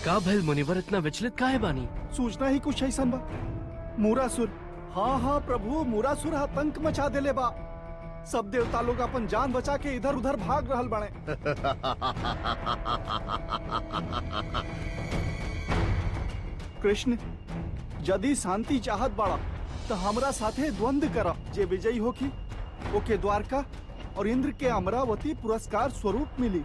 का भैल मुनिवर इतना विचलित काहे बानी? सूचना ही कुछ ऐसन बा। मूरासुर, हाँ हाँ प्रभु, मूरासुर आतंक मचा देले बा। सब देवता लोग अपन जान बचा के इधर उधर भाग रहल बाड़े। कृष्ण, यदि शांति चाहत बाड़ा तो हमरा साथे द्वंद्व करा। जे विजयी होखी ओके द्वारका और इंद्र के अमरावती पुरस्कार स्वरूप मिली।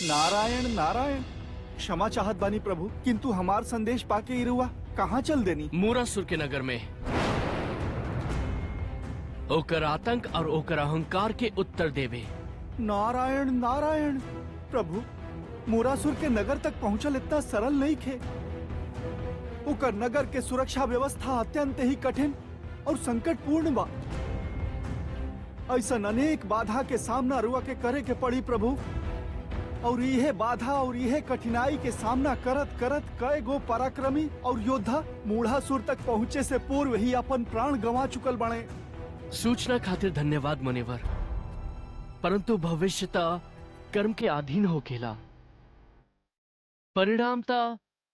नारायण नारायण, क्षमा चाहत बानी प्रभु, किंतु हमार संदेश पाके इरुआ कहाँ चल देनी? मूरासुर के नगर में ओकर आतंक और ओकर अहंकार के उत्तर देवे। नारायण नारायण प्रभु, मूरासुर के नगर तक पहुँचल इतना सरल नहीं खे। ओकर नगर के सुरक्षा व्यवस्था अत्यंत ही कठिन और संकटपूर्ण बा। ऐसा अनेक बाधा के सामना रुआ के करे के पड़ी प्रभु। और यह बाधा और यह कठिनाई के सामना करत करत कई गो पराक्रमी और योद्धा मूढ़ासुर तक पहुँचे से पूर्व ही अपन प्राण गंवा चुकल बने। सूचना खातिर धन्यवाद मुनिवर, परंतु भविष्यता कर्म के अधीन हो खेला। परिणामता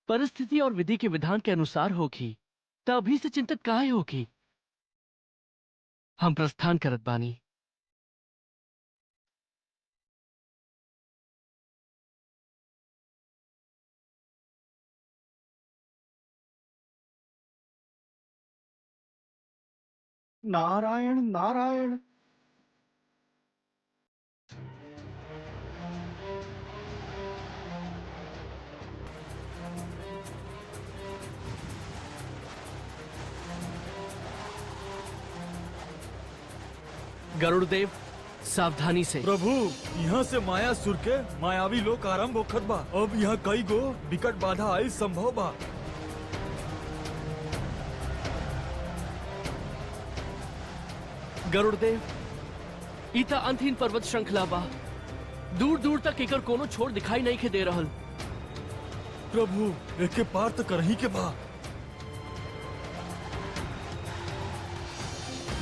परिस्थिति और विधि के विधान के अनुसार होगी। त अभी से चिंतित काहे होगी? हम प्रस्थान करत बानी। नारायण नारायण। गरुड़देव, सावधानी से। प्रभु, यहाँ से मायासुर के मायावी लोक आरंभ होखत बा। अब यहाँ कई गो विकट बाधा आई संभव बा। गरुड़देव, इता अंतहीन पर्वत श्रृंखला बा। दूर दूर तक एकर कोनो छोर दिखाई नहीं के दे रहल। प्रभु, एके पार तो करही के बा।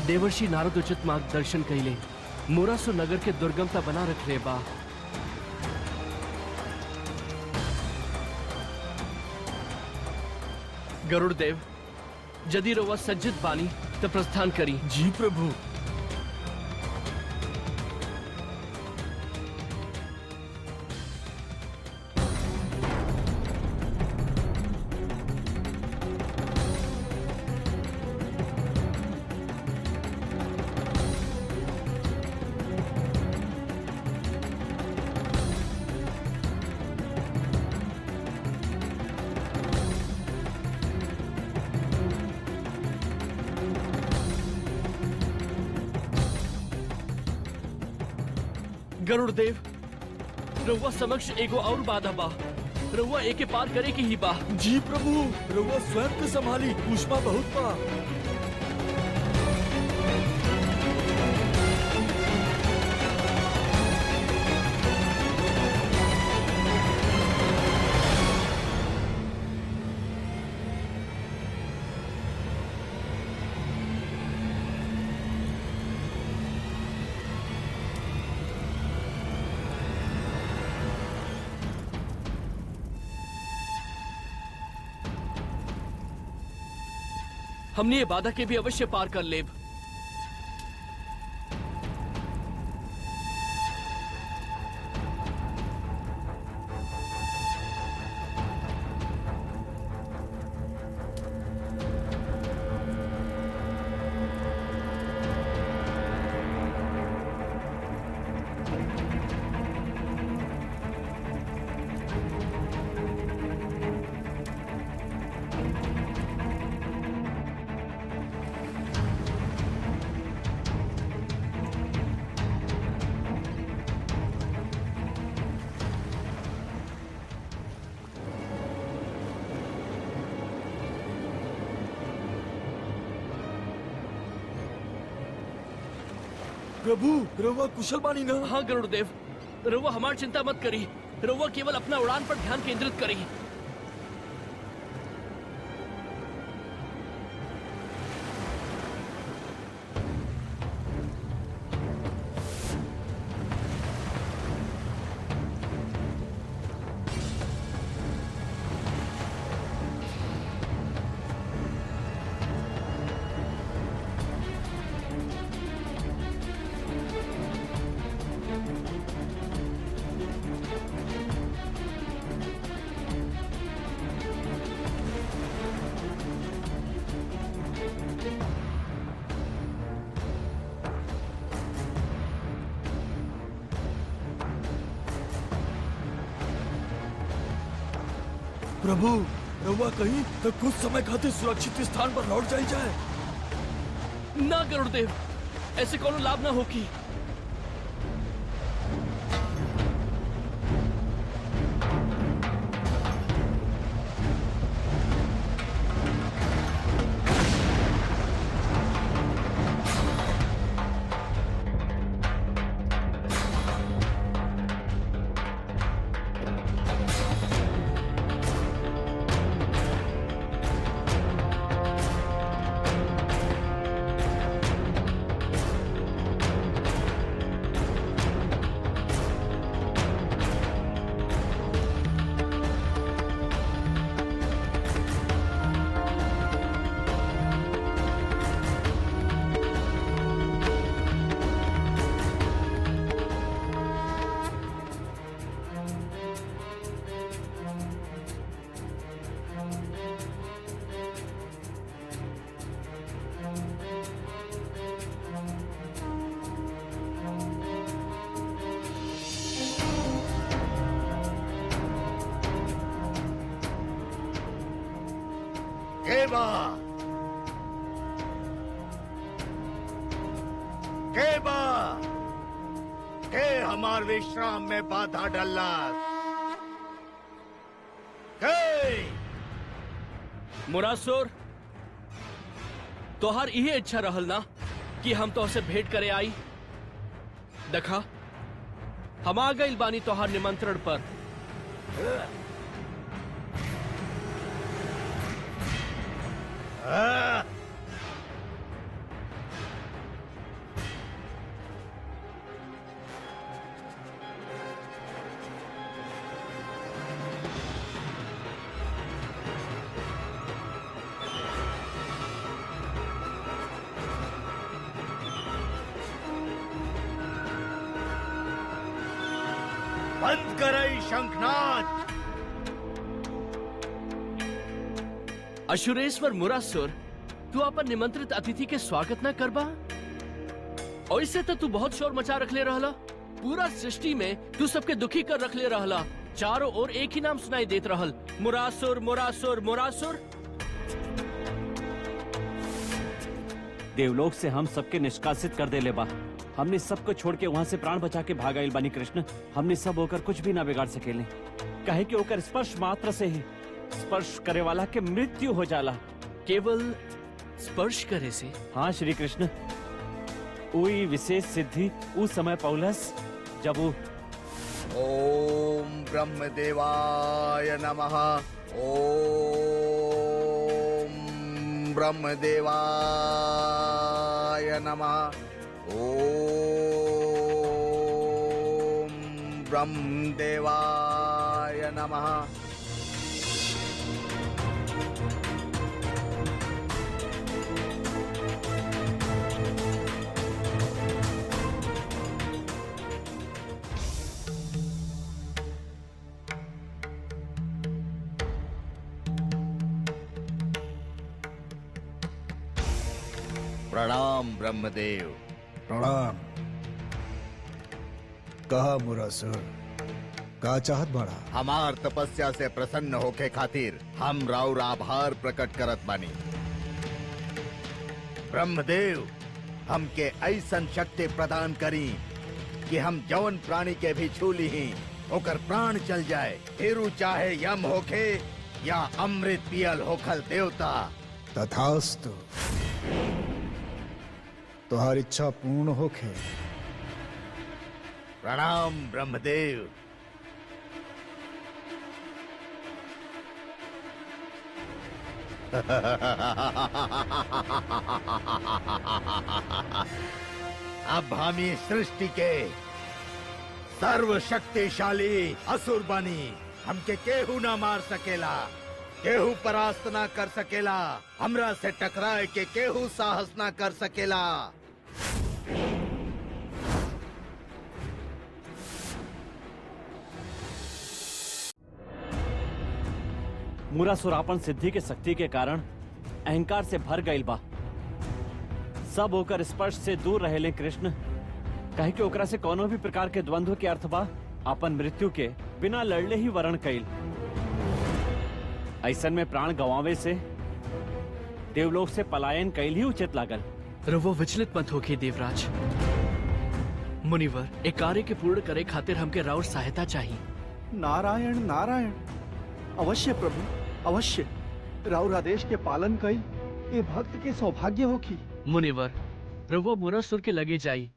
देवर्षि नारद उचित मार्गदर्शन कैले मूरासुर नगर के दुर्गमता बना रख ले बा। गरुड़देव, यदि रउआ सज्जित बानी तो प्रस्थान करी। जी प्रभु। गरुड़देव, रउआ समक्ष एगो और बाधा बा। रउआ एके पार करे की ही बा। जी प्रभु, रउआ स्वयं के संभाली, ऊष्मा बहुत बा। हमने ये बाधा के भी अवश्य पार कर लेब। प्रभु रवा कुशल बानी ना? हाँ गरुड़देव, रउआ हमार चिंता मत करी। रउआ केवल अपना उड़ान पर ध्यान केंद्रित करी। प्रभु रवा कहीं तो कुछ समय खातिर सुरक्षित स्थान पर लौट जाई जाए। ना गरुड़देव, ऐसे कोनो लाभ ना होगी। केबा केबा के हमार विश्राम में बाधा डल्ला के मुरासुर, तोहार इहे इच्छा रहल ना कि हम तोहसे भेंट करे आई? देखा, हम आ गइल बानी तोहार निमंत्रण पर। बंद करई शंखनाद। अशुरेश्वर मुरासुर, तू अपन निमंत्रित अतिथि के स्वागत न करबा? और इससे तो तू बहुत शोर मचा रखले रहला। पूरा सृष्टि में तू सबके दुखी कर रखले रहला। चारों ओर एक ही नाम सुनाई देत रहल, मुरासुर मुरासुर मुरासुर। देवलोक से हम सबके निष्कासित कर देले बा। हमने सबको छोड़ के वहाँ से प्राण बचा के भाग आइल बानी कृष्ण। हमने सब होकर कुछ भी ना बिगाड़ सकेले, कहे कि ओकर स्पर्श मात्र से ही स्पर्श करे वाला के मृत्यु हो जाला। केवल स्पर्श करे से? हाँ श्री कृष्ण, वही विशेष सिद्धि उस समय पौलस जब वो ओम ब्रह्मदेवाय नमः। ओम ब्रह्मदेवाय नमः। ओम ब्रह्मदेवाय नमः। प्रणाम ब्रह्मदेव। प्रणाम। कहा मुरासुर, का चाहत बड़ा? हमार तपस्या से प्रसन्न होके खातिर हम राउर आभार प्रकट करत बानी। ब्रह्मदेव, हमके ऐसन शक्ति प्रदान करी कि हम जवन प्राणी के भी छू ली ओकर प्राण चल जाए, फिर चाहे यम होखे या अमृत पियल होखल देवता। तथास्तु। तुहार इच्छा पूर्ण होखे प्रणाम ब्रह्मदेव। अब हम इस सृष्टि के सर्वशक्तिशाली असुर बनी, हमके केहू ना मार सकेला, केहू परास्त ना कर सकेला, हमरा से टकराए के केहू साहस ना कर सकेला। मुरासुर अपन सिद्धि के शक्ति के कारण अहंकार से भर गईल बा। सब होकर स्पर्श से दूर रहेले कृष्ण, कहे कि ओकरा से कोनो भी प्रकार के द्वंद्व के अर्थ बा अपन मृत्यु के बिना लड़ले ही वरण कईल। ऐसन में प्राण गंवावे से देवलोक से पलायन कईल ही उचित लागल। रवो विचलित मत होके देवराज। मुनिवर, एक कार्य के पूर्ण करे खातिर हमके राउर सहायता चाहिए। नारायण नारायण, अवश्य प्रभु, अवश्य। राउर आदेश के पालन कई ये भक्त के सौभाग्य होखी। मुनिवर, रवो मुरासुर के लगे जाई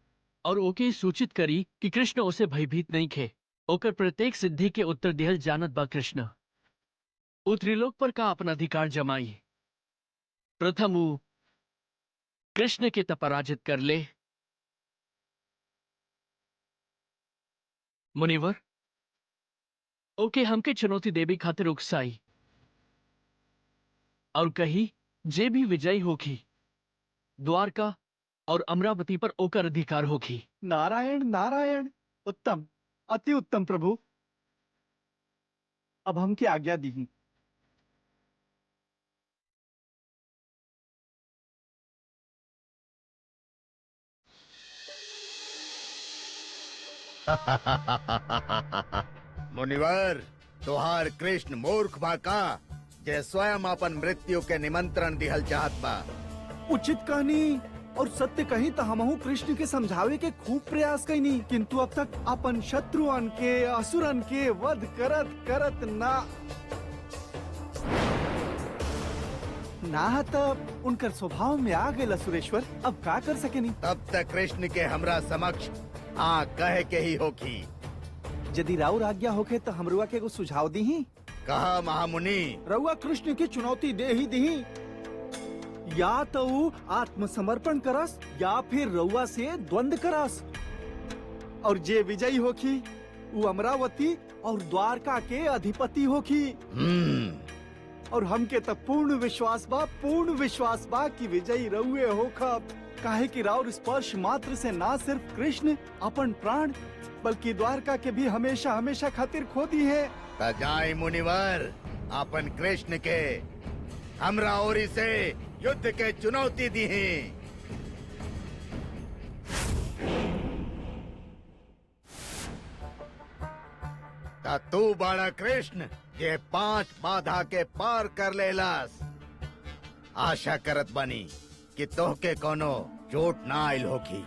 और ओके सूचित करी कि कृष्ण उसे भयभीत नहीं खे। ओकर प्रत्येक सिद्धि के उत्तर दिहल जानत बा कृष्ण। उ त्रिलोक पर का अपना अधिकार जमाई। प्रथम उ कृष्ण के पराजित कर ले। मुनिवर, ओके हमके चुनौती देवी खातिर उकसाई और कही जे भी विजयी होखी द्वारका और अमरावती पर ओकर अधिकार होखी। नारायण नारायण, उत्तम, अति उत्तम प्रभु। अब हमके आज्ञा दी। मुनिवर, तुहार कृष्ण मूर्ख बा का जे स्वयं अपन मृत्यु के निमंत्रण दिहल चाहत बा। उचित कहनी और सत्य कही तो हमहू कृष्ण के समझावे के खूब प्रयास कईनी, किंतु अब तक अपन शत्रुअन के असुरन के वध करत करत ना तब उनकर स्वभाव में आ गए सुरेश्वर। अब का कर सकेनी। तब तक कृष्ण के हमरा समक्ष हाँ कहे के ही होखी। यदि राउर आज्ञा होखे तो हमरुआ के एगो सुझाव दी। कहा महामुनि। रउआ कृष्ण की चुनौती दे ही दी। या तो उ आत्मसमर्पण करस या फिर रउआ से द्वंद्व करस, और जे विजयी होखी वो अमरावती और द्वारका के अधिपति होखी। और हमके तब पूर्ण विश्वास बा कि विजयी रउए होखा। काहे कि राउर स्पर्श मात्र से ना सिर्फ कृष्ण अपन प्राण बल्कि द्वारका के भी हमेशा हमेशा खातिर खो दी है। जाई मुनिवर, अपन कृष्ण के हमरा ओरी से युद्ध के चुनौती दी है। तू बड़ा कृष्ण ये 5 बाधा के पार कर लेलास। आशा करत बनी कि तोहके कोनो चोट ना आइल होखी।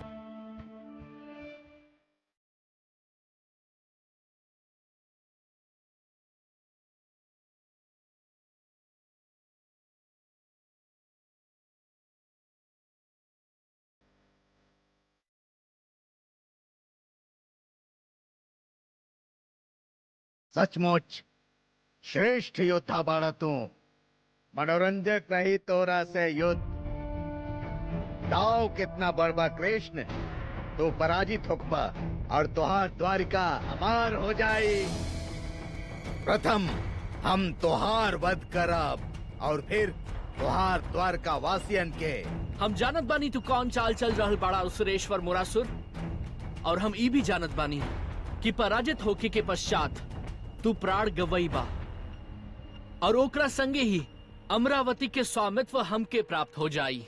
सचमुच श्रेष्ठ योद्धा बाड़ा तू। मनोरंजक रही तोरा से युद्ध। दाव कितना बड़बा कृष्ण, तू पराजित होकबा और तुहार द्वारिका अमार हो जाई। प्रथम हम तुहार वध करब और फिर तुहार द्वारका वासियन के। हम जानत बानी तू कौन चाल चल रहल बाड़ा सुरेश्वर मुरासुर, और हम ई भी जानत बानी कि पराजित होके के पश्चात तू प्राण गवई बा और ओकरा संगे ही अमरावती के स्वामित्व हमके प्राप्त हो जाई,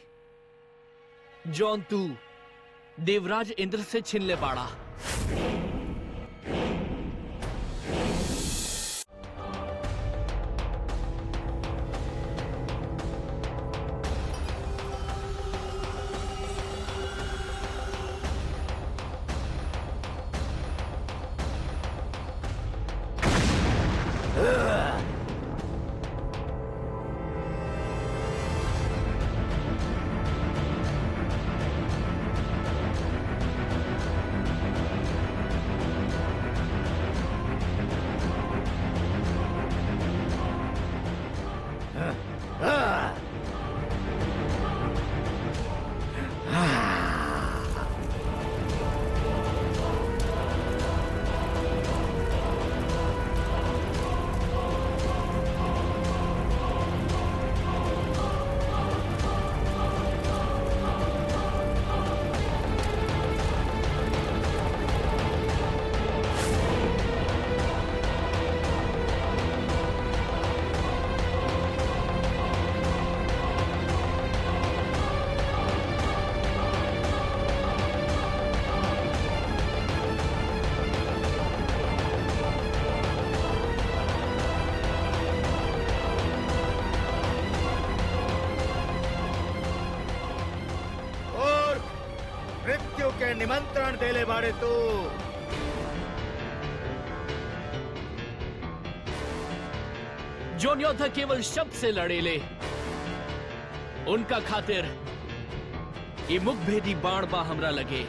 जौन तू देवराज इंद्र से छीन ले बाड़ा। के निमंत्रण देले बाड़े तू। जोन योद्धा केवल शब्द से लड़ेले, उनका खातिर ये मुखभेदी बाण बा हमरा लगे।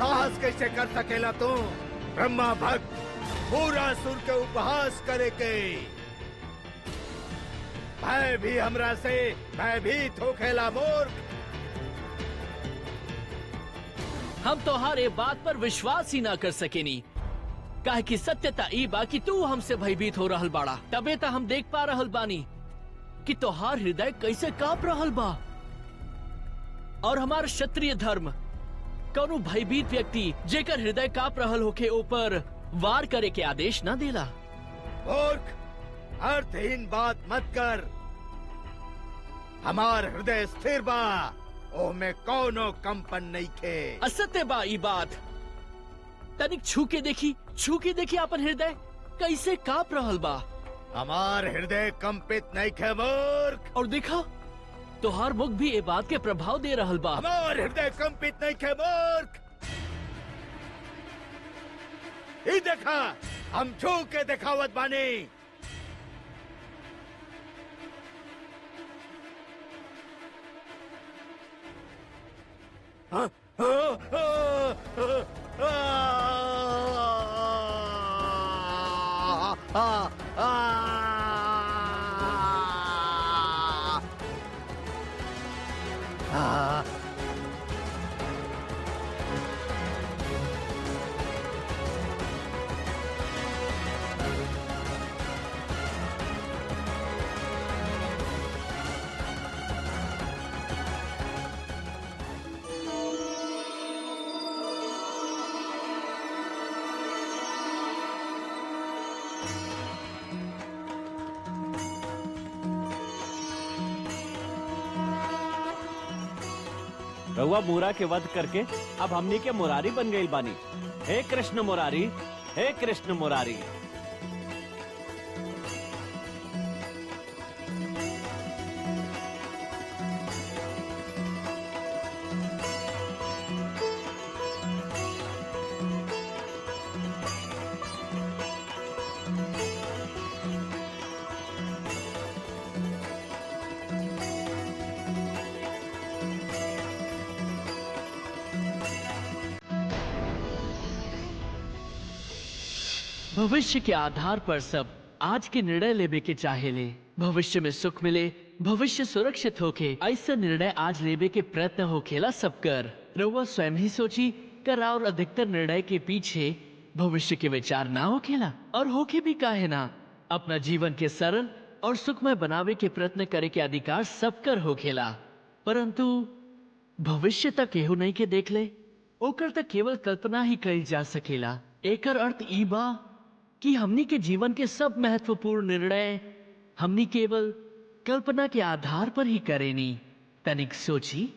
साहस कैसे कर सकेला तू? ब्रह्मा भक्त पूरा सुर के उपहास करे के भय भी हमरा से भयभीत होखेला मूर्ख। हम तो हर एक बात पर विश्वास ही ना कर सकेनी, काहे कि सत्यता ई बा कि तू हमसे भयभीत हो रहल बाड़ा। तबे तो हम देख पा रहल बानी कि तोहार हृदय कैसे कांप रहल बा, और हमार क्षत्रिय धर्म कौनो भयभीत व्यक्ति जेकर हृदय कांप रहल होके ऊपर वार करे के आदेश ना देला। मूर्ख, अर्थहीन बात मत कर। हमार हृदय स्थिर बा, ओमे कौनो कंपन नहीं खे। असत्य बा ई बात। तनिक छू के देखी अपन हृदय कैसे कांप रहल बा। हमार हृदय कंपित नहीं खे मूर्ख। और देखा, तोहार मुख भी ए बात के प्रभाव दे रहल बा। हमार हृदय कंपित नहीं खे मूर्ख। ई देखा, हम छू के दिखावत बानी। हाँ? रउआ मूरा के वध करके अब हमनी के मुरारी बन गई बानी। हे कृष्ण मुरारी, हे कृष्ण मुरारी। भविष्य के आधार पर सब आज के निर्णय लेवे के चाहेले। भविष्य में सुख मिले, भविष्य सुरक्षित होके, ऐसा निर्णय आज लेवे के प्रयत्न होखेला सब कर। रउआ स्वयं ही सोची कर, और अधिकतर निर्णय के पीछे भविष्य के विचार ना होखेला। और होके भी काहे ना, अपना जीवन के सरल और सुखमय बनावे के प्रयत्न करे के अधिकार सब कर होखेला। परंतु भविष्य तक केहू नहीं के देख ले, ओकर तक केवल कल्पना ही करी जा सकेला। एकर अर्थ ई बा कि हमनी के जीवन के सब महत्वपूर्ण निर्णय हमनी केवल कल्पना के आधार पर ही करेनी। तनिक सोची।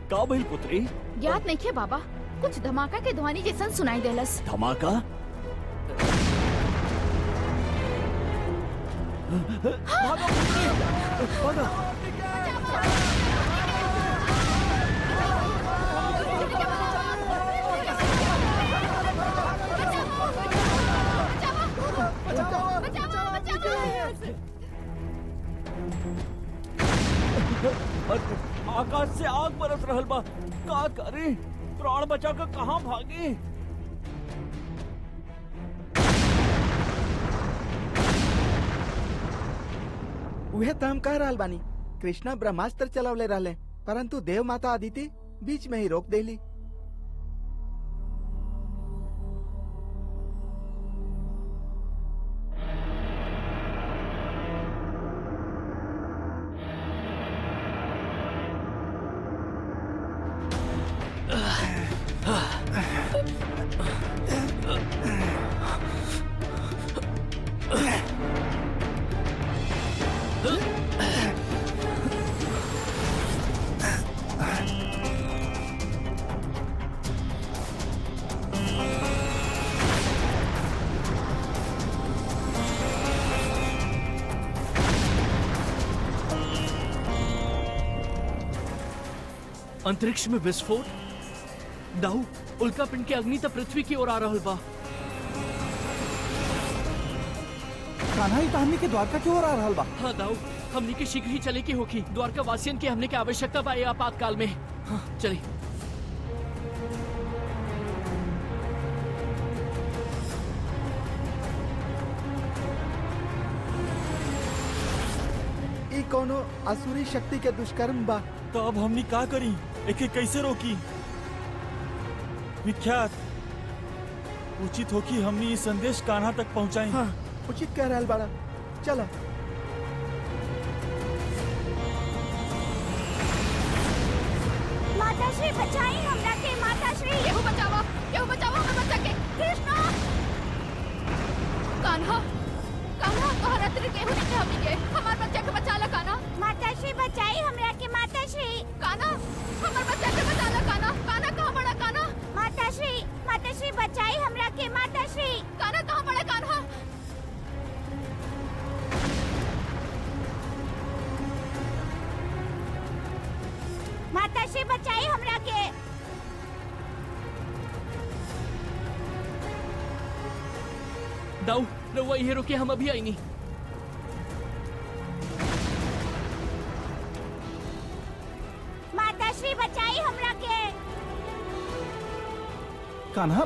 का भइल पुत्री? याद नहीं खे बाबा, कुछ धमाका के ध्वनि जैसन सुनाई देलस। धमाका? भागो पुत्री, भागो। आकाश से आग बरस रहल बा, का करी? प्राण बचा कर कहाँ भागी? उहे तो हम कह रहल बानी। कृष्णा ब्रह्मास्त्र चलावले रहले, परंतु देव माता अदिति बीच में ही रोक देली। अंतरिक्ष में विस्फोट, दाऊ उल्का पिंड के अग्नि तक पृथ्वी की ओर आ रहल बा। कान्हा ही हमनी के द्वारका की ओर आ रहल बा। हाँ दाऊ, हमनी के शीघ्र ही चले की होगी। द्वारका वासियन के हमने की आवश्यकता बा ये आपातकाल में। हाँ चले। ई कोनो असुरी शक्ति के दुष्कर्म बा। तो अब हमनी का करी? एके कैसे रोकी? विख्यात उचित हो कि हमनी ये संदेश कान्हा तक पहुंचाएं। हाँ, उचित कह रहल बाड़ा। चलो। माताश्री बचाई हमरा के। माताश्री केहू बचावा हमें बच्चा के। कृष्णा, कान्हा, कान्हा कहाँ रत्न केहू नहीं के हमनी के। हमार बच्चा के बचा ला कान्हा। माताश्री बचाई हमरा के। माताश्री कान्हा, हमार बच्चा के बचा ला कान्हा। कान्हा कहाँ बड़ा कान्हा? माताश्री बचाई हमरा के। माताश्री कान्हा कहाँ बड़ा कान्हा? माताश्री बचाई हमरा के। दाऊ रउआ ये रोके, हम अभी आई नहीं। माताश्री बचाई हमरा के। कान्हा,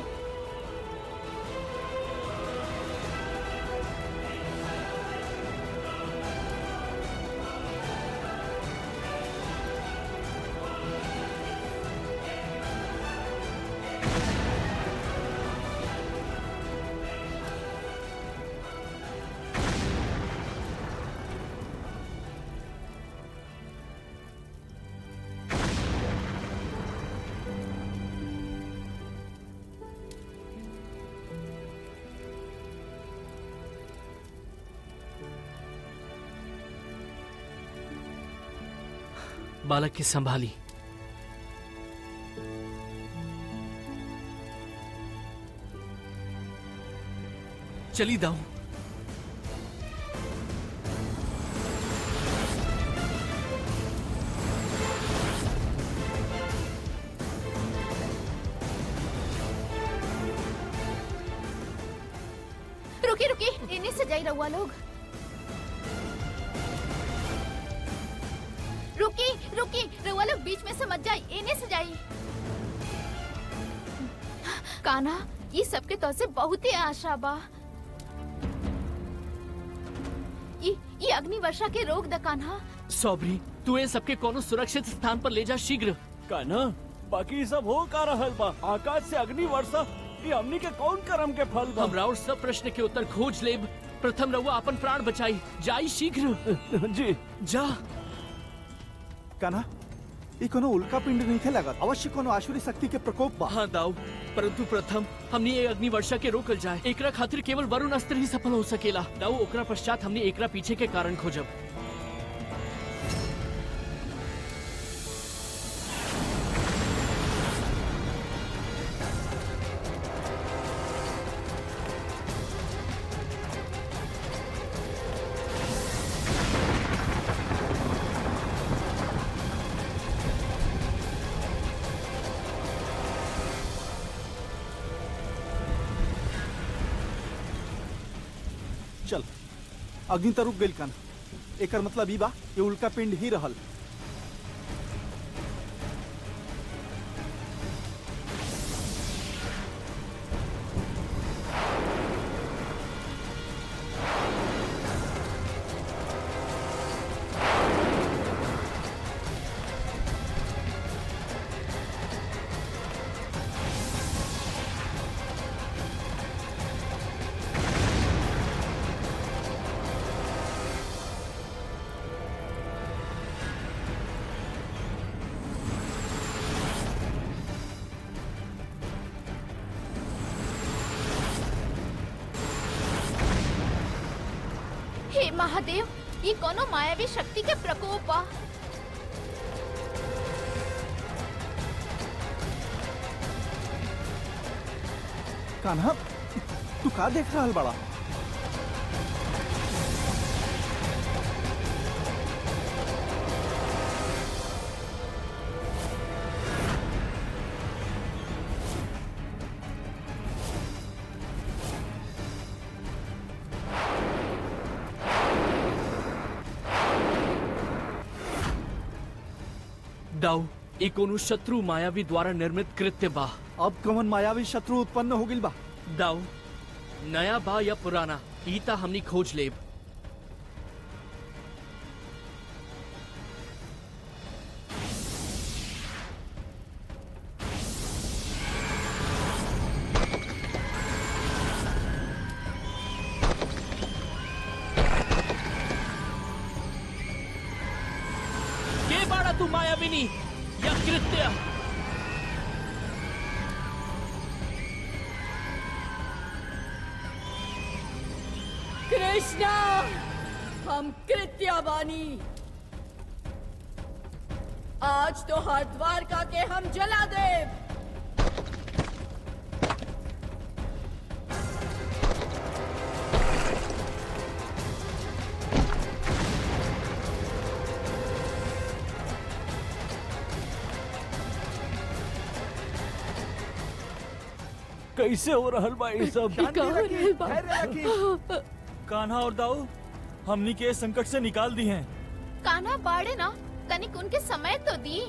बालक की संभाली। चली दाऊ। रुकी रुकी, इन्हीं से जाई रहुआ लोग। रुकी रुकी, रहुआ लोग बीच में से मत जाई, इन्हीं से जाई। कान्हा, ये सबके तो से बहुत ही आशा बा। ये अग्नि वर्षा के रोक द कान्हा। सौबरी, तू ये सबके कोनो सुरक्षित स्थान पर ले जा शीघ्र। कान्हा, बाकी सब हो का रहल बा? आकाश से अग्नि वर्षा, ये हमनी के कौन कर्म के फल बा? हमरा और सब प्रश्न के उत्तर खोज लेब। प्रथम रहुआ अपन प्राण बचाई। जाई शीघ्र। जी जा। कान्हा, ये कोनो उल्का पिंड नहीं थे लगत। अवश्य कोनो आसुरी शक्ति के प्रकोप बा। हाँ दाऊ, परंतु प्रथम हमने ये अग्नि वर्षा के रोकल जाए। एकरा खातिर केवल वरुण अस्त्र ही सफल हो सकेला। दाऊ, ओकरा पश्चात हमने एकरा पीछे के कारण खोजब। चल, अग्नि तो रुक गइल कान्हा। एकर मतलब ई बा ये उल्का पिंड ही रहल। महादेव, ये कोनो मायावी शक्ति के प्रकोप बा। कान्हा, तू का देख रहा बड़ा? दाऊ, ई कोनो शत्रु मायावी द्वारा निर्मित कृत्य बा। अब कौन मायावी शत्रु उत्पन्न हो गिल बा? दाऊ, नया बा या पुराना, ई ता हमनी खोज लेब। के बाड़ा तू मायाविनी या कृत्य? कृष्णा, हम कृत्यवानी। आज तो हर द्वारका के हम जला देव। कैसे हो रहल बा ये सब? कान्हा और दाऊ हमनी के संकट से निकाल दी हैं। कान्हा बाड़े ना, तनिक उनके समय तो दी।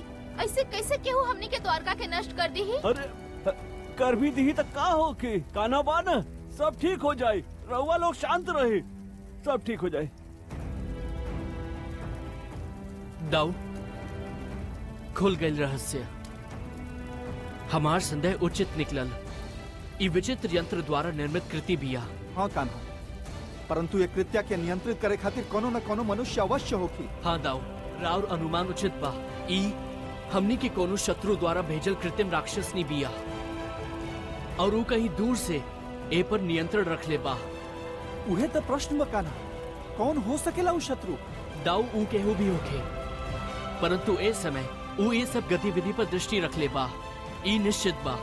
ऐसे कैसे केहू हमनी के द्वारका के नष्ट कर दी? अरे कर भी दी तो का हो के कान्हा बा न, सब ठीक हो जाए। रहुआ लोग शांत रहे, सब ठीक हो जाए। दाऊ, खुल गई रहस्य। हमार संदेह उचित निकलल। ई विचित्र यंत्र द्वारा निर्मित कृति बिया। हाँ कान्हा, परंतु ये कृत्या के नियंत्रित करे खातिर कोनो न कोनो मनुष्य अवश्य होखी। हाँ दाऊ, राउर अनुमान उचित बा। ई हमनी के कोनो शत्रु द्वारा भेजल कृत्रिम राक्षसनी बिया और वो कहीं दूर से ए पर नियंत्रण रख ले बा। उहे तो प्रश्न बा कान्हा, कौन हो सकेला उ शत्रु? दाऊ ऊ केहू भी होखे, परंतु ए समय ऊ ये सब गतिविधि पर दृष्टि रख ले बा। ई निश्चित बा।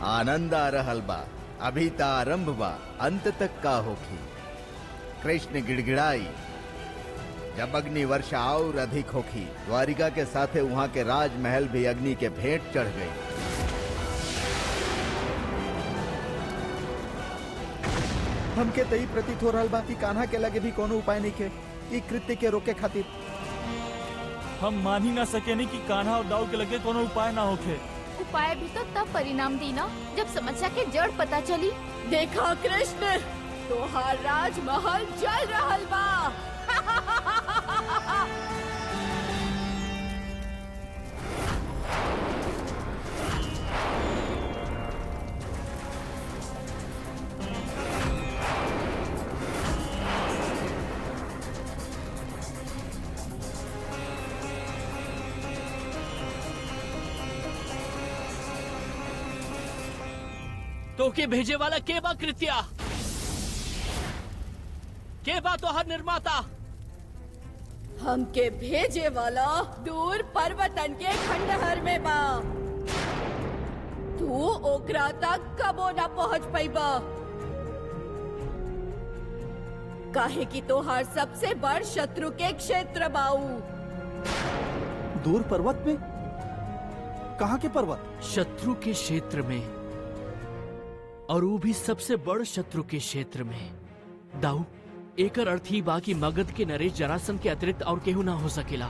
आनंद आ रहल बा, अभी ता आरंभ बा, अंत तक का होखी। कृष्ण गिड़गिड़ाई, जब अग्नि वर्षा और अधिक होखी। द्वारिका के साथे वहाँ के राजमहल भी अग्नि के भेंट चढ़ गई। हमके तई प्रतीत हो रहल बा कि कान्हा के लगे भी कोनो उपाय नहीं के ई कृत्य के रोके खातिर। हम मान ही ना सके नहीं कि कान्हा और दाऊ के लगे कोनो उपाय ना होखे। उपाय भी तो तब परिणाम दी ना, जब समस्या के जड़ पता चली। देखा कृष्ण, तोहार राजमहल जल रहल बा। तो के भेजे वाला के बा कृत्या? के बा तो हर निर्माता? हमके भेजे वाला दूर पर्वतन के खंडहर में बा। तू ओकरा तक कबो ना पहुंच पाइबा, काहे कि तोहार सबसे बड़ शत्रु के क्षेत्र बाऊ। दूर पर्वत में? कहाँ के पर्वत? शत्रु के क्षेत्र में, और वो भी सबसे बड़ शत्रु के क्षेत्र में। दाऊ, एकर अर्थ ही बा कि मगध के नरेश जरासंध के अतिरिक्त और केहू ना हो सकेला।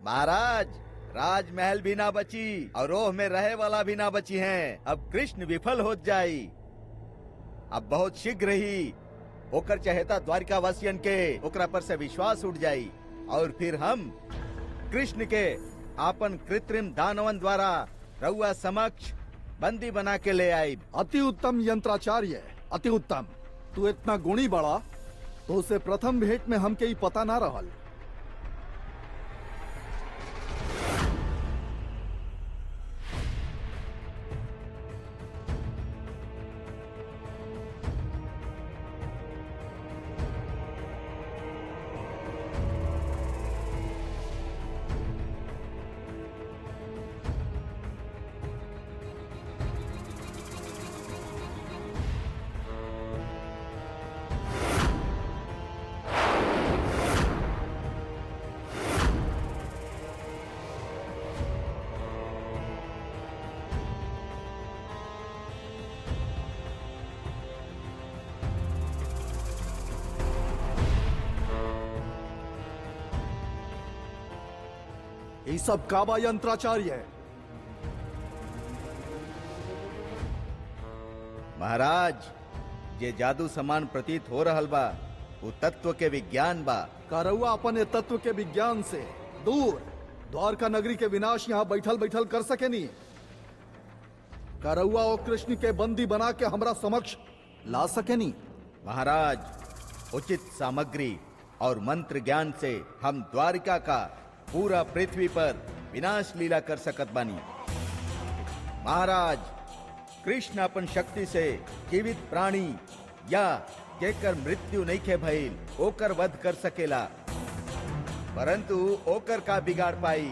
महाराज, राजमहल भी ना बची और रोह में रहे वाला भी ना बची हैं। अब कृष्ण विफल हो जाई। अब बहुत शीघ्र ही ओकर चहेता द्वारिका वासियन के ओकरा पर से विश्वास उठ जाई और फिर हम कृष्ण के आपन कृत्रिम दानवन द्वारा रउआ समक्ष बंदी बना के ले आई। अति उत्तम यंत्राचार्य, अति उत्तम। तू इतना गुणी बड़ा तो उसे प्रथम भेंट में हमके ही पता ना रहल। ये सब काबा यंत्राचार्य है। महाराज, जे जादू समान प्रतीत हो रहल बा वो तत्व के विज्ञान बा। करौआ अपने तत्व के विज्ञान से दूर द्वारका नगरी के विनाश यहाँ बैठल बैठल कर सके नहीं। करौआ और कृष्ण के बंदी बना के हमरा समक्ष ला सके नहीं। महाराज, उचित सामग्री और मंत्र ज्ञान से हम द्वारिका का पूरा पृथ्वी पर विनाश लीला कर सकत बानी। महाराज, कृष्ण अपन शक्ति से जीवित प्राणी या जेकर मृत्यु नहीं खे भइल ओकर वध कर सकेला, परंतु ओकर का बिगाड़ पाई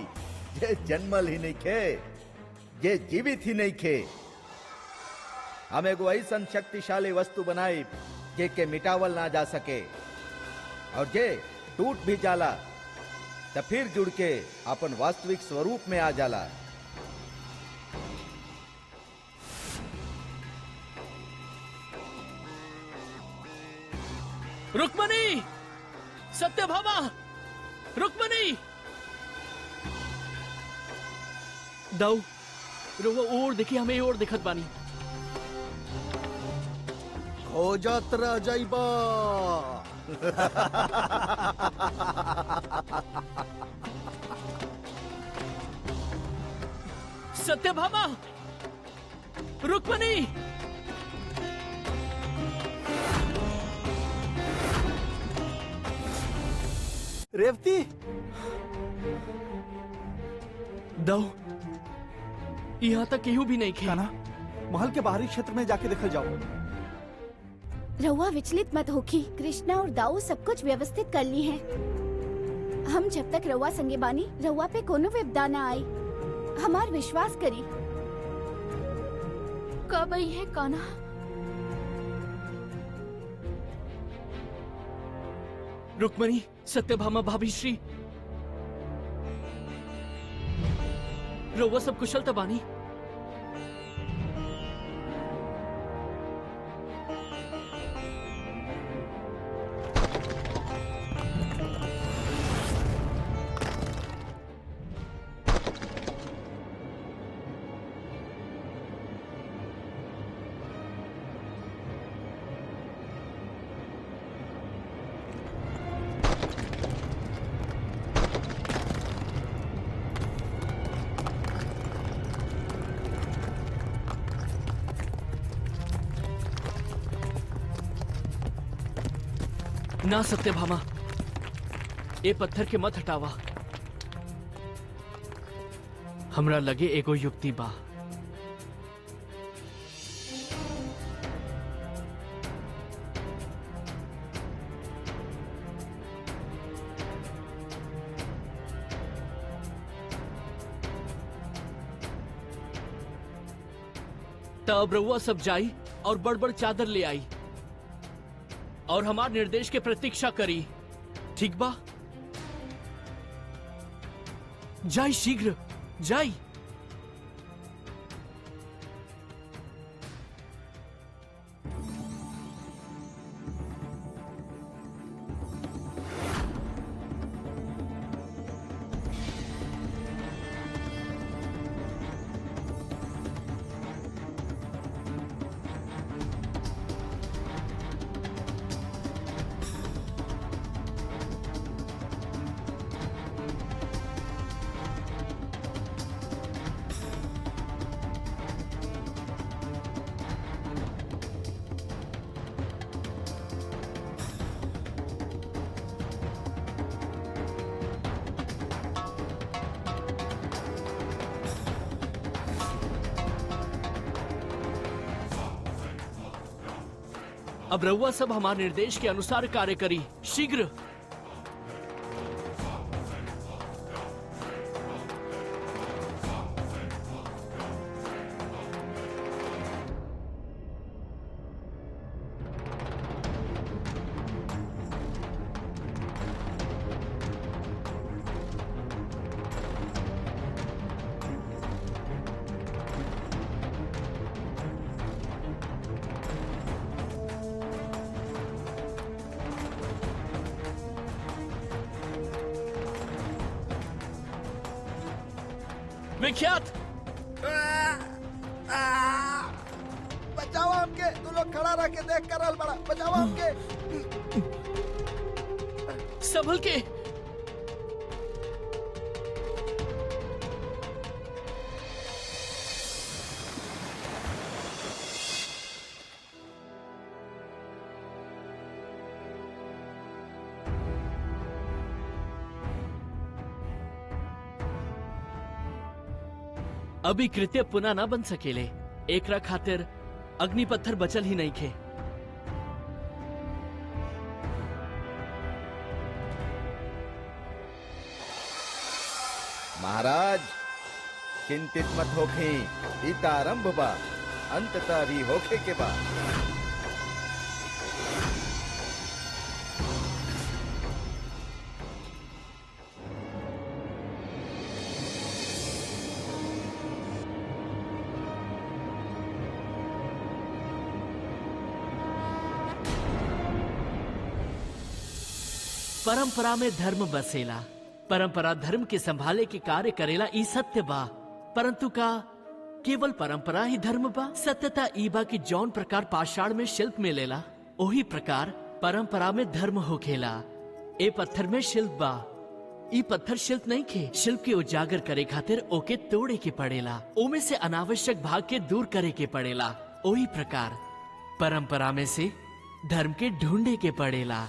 जे जन्मल ही नहीं खे, जे जीवित ही नहीं खे। हम एगो ऐसन शक्तिशाली वस्तु बनाई जे के मिटावल ना जा सके और जे टूट भी जाला तो फिर जुड़ के अपन वास्तविक स्वरूप में आ जाला। रुक्मणी, सत्यभामा, रुक्मणी। दाऊ, रोवा और देखी, हमें और दिखत बानी। खोजत रह जाइबा। सत्यभामा, रुक्मणी। रेवती, दाऊ, यहाँ तक केहू भी नहीं खेला। महल के बाहरी क्षेत्र में जाके देखल जाओ। रहुआ विचलित मत होखी। कृष्णा और दाऊ सब कुछ व्यवस्थित कर ली है। हम जब तक रहुआ संगे बानी, रहुआ पे कोनो विपदा न आई। हमार विश्वास करी। कब आई है कान्हा? रुक्मणी, सत्यभामा, भाभी श्री, रउआ सब कुशल त बानी? ना सत्यभामा, ए पत्थर के मत हटावा। हमरा लगे एगो युक्ति बा। तब रउआ सब जाई और बड़ बड़ चादर ले आई और हमार निर्देश के प्रतीक्षा करी, ठीक बा? जाई, शीघ्र जाई। अब रउआ सब हमारे निर्देश के अनुसार कार्य करी, शीघ्र। विख्यात, बचाओ हमके, तू लोग खड़ा रह के देख कर बड़ा, बचाओ हमके। संभल के। अभी कृत्य पुनः न बन सकेले, एकरा खातिर अग्नि पत्थर बचल ही नहीं खे। महाराज चिंतित मत होखे, इत आरंभ बा, अंततः भी होखे के बा। परंपरा में धर्म बसेला, परंपरा धर्म के संभाले के कार्य करेला, ई सत्य बा। परंतु का केवल परंपरा ही धर्म बा? सत्यता ई बा कि जौन प्रकार पाषाण में शिल्प मिलेला, ओही प्रकार परंपरा में धर्म होखेला। ए पत्थर में शिल्प बा, ई पत्थर शिल्प नहीं खे। शिल्प के उजागर करे खातिर ओके तोड़े के पड़ेला, ओमे से अनावश्यक भाग के दूर करे के पड़ेला। ओही प्रकार परंपरा में से धर्म के ढूंढे के पड़ेला।